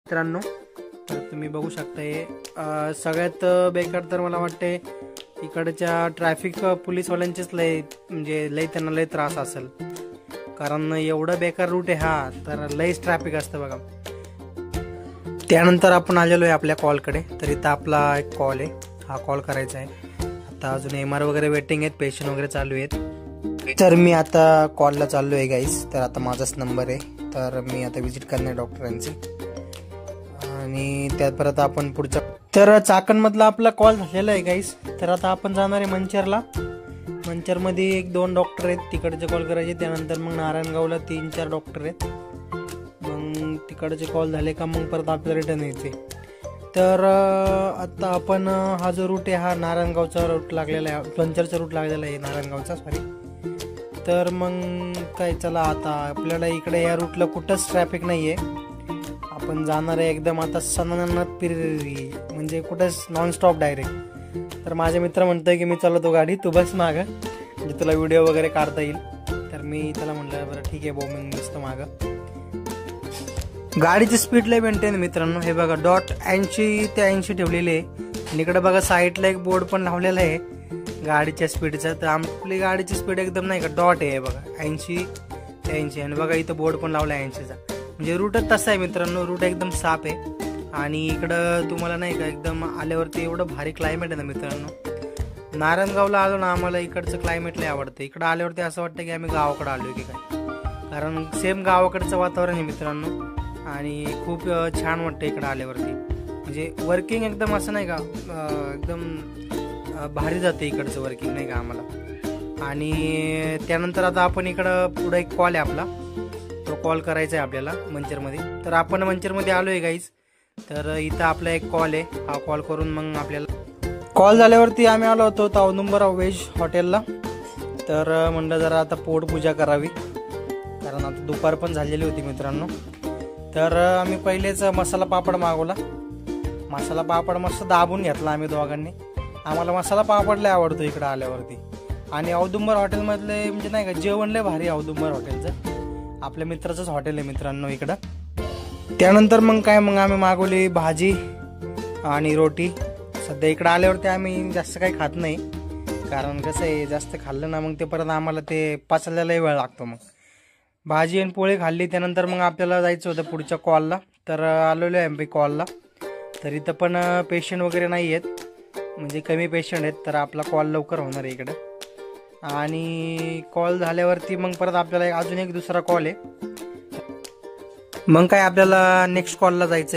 मित्रांनो, तर तुम्ही बघू शकता हे सगळ्यात बेकार तर मला वाटते इकडच्या ट्रॅफिक पोलीसवाल्यांचेच लय त्यांना लय त्रास असेल, कारण एवढं बेकार रूट आहे हा, तर लयच ट्रॅफिक असतं बघा. त्यानंतर आपण आलेलो आहे आपल्या कॉलकडे. तर इथं आपला एक कॉल आहे, हा कॉल करायचा आहे. आता अजून MR वगैरे वेटिंग आहेत, पेशंट वगैरे चालू आहेत. तर मी आता कॉलला चाललो आहे गाईस. तर आता माझाच नंबर आहे, तर मी आता व्हिजिट करणार डॉक्टरांची आणि त्यात परत आपण पुढच्या. तर चाकणमधला आपला कॉल झालेला आहे गाईस. तर आता आपण जाणार आहे मंचरला. मंचरमध्ये 1-2 डॉक्टर आहेत, तिकडचे कॉल करायचे. त्यानंतर मग नारायणगावला 3-4 डॉक्टर आहेत. मग तिकडचे कॉल झाले का मग परत आपल्याला रिटर्न यायचे. तर आता आपण हा जो रूट आहे हा नारायणगावचा रूट लागलेला आहे, मंचरचा रूट लागलेला आहे नारायणगावचा, सॉरी. तर मग काय, चला आता आपल्याला इकडे या रूटला कुठंच ट्रॅफिक नाही आहे. आपण जाणार आहे एकदम आता सननाथ पिरी, म्हणजे कुठंच नॉनस्टॉप डायरेक्ट. तर माझे मित्र म्हणतोय की मी चालवतो गाडी, तू बस मागं, म्हणजे तुला व्हिडिओ वगैरे काढता येईल. तर मी त्याला म्हटलं बरं ठीक आहे भाऊ, मी बसतो मागं. गाडीची स्पीड लय मेंटेन मित्रांनो. हे बघा डॉट 80 ते 80 ठेवलेली आहे. आणि इकडे बघा साईडला एक बोर्ड पण लावलेला आहे गाडीच्या स्पीडचा. तर आपली गाडीची स्पीड एकदम नाही का डॉट आहे बघा 80 ते 80. आणि बघा इथं बोर्ड पण लावला आहे 80चा. म्हणजे रूटच तसा आहे मित्रांनो, रूट एकदम साफ आहे. आणि इकडं तुम्हाला नाही का एकदम आल्यावरती एवढं भारी क्लायमेट आहे ना मित्रांनो. नारायणगावला आलो ना, आम्हाला इकडचं क्लायमेट लय आवडतं. इकडं आल्यावरती असं वाटतं की आम्ही गावाकडे आलोय की काय, कारण सेम गावाकडचं वातावरण आहे मित्रांनो. आणि खूप छान वाटतं इकडं आल्यावरती. म्हणजे वर्किंग एकदम असं नाही का एकदम भारी जाते इकडचं वर्किंग नाही का आम्हाला. आणि त्यानंतर आता आपण इकडं पुढे एक कॉल आहे आपला, तो कॉल करायचा आहे आपल्याला मंचरमध्ये. तर आपण मंचरमध्ये आलो आहे गाईज. तर इथं आपला एक कॉल आहे, हा कॉल करून मग आपल्याला कॉल झाल्यावरती आम्ही आलो होतो औदुंबर व्हेज हॉटेलला. तर म्हणलं जरा आता पोटपूजा करावी, कारण आता दुपार पण झालेली होती मित्रांनो. तर आम्ही पहिलेच मसाला पापड मागवला. मसाला पापड मस्त दाबून घेतला आम्ही दोघांनी. आम्हाला मसाला पापड लय आवडतो इकडं आल्यावरती. आणि औदुंबर हॉटेलमधले म्हणजे नाही का जेवण लय भारी औदुंबर हॉटेलचं, आपल्या मित्राचंच हॉटेल आहे मित्रांनो इकडं. त्यानंतर मग काय, मग आम्ही मागवली भाजी आणि रोटी. सध्या इकडं आल्यावरती आम्ही जास्त काही खात नाही, कारण कसं आहे जास्त खाल्लं ना मग ते परत आम्हाला ते पचायला वेळ लागतो. मग भाजी आणि पोळी खाल्ली. त्यानंतर मग आपल्याला जायचं होतं पुढच्या कॉलला. तर आलेलो आहे आम्ही कॉलला. तर इथं पण पेशंट वगैरे नाही आहेत, म्हणजे कमी पेशंट आहेत. तर आपला कॉल लवकर होणार आहे इकडं. आणि कॉल झाल्यावरती मग परत आपल्याला अजून एक दुसरा कॉल आहे. मग काय आपल्याला नेक्स्ट कॉलला जायचं आहे.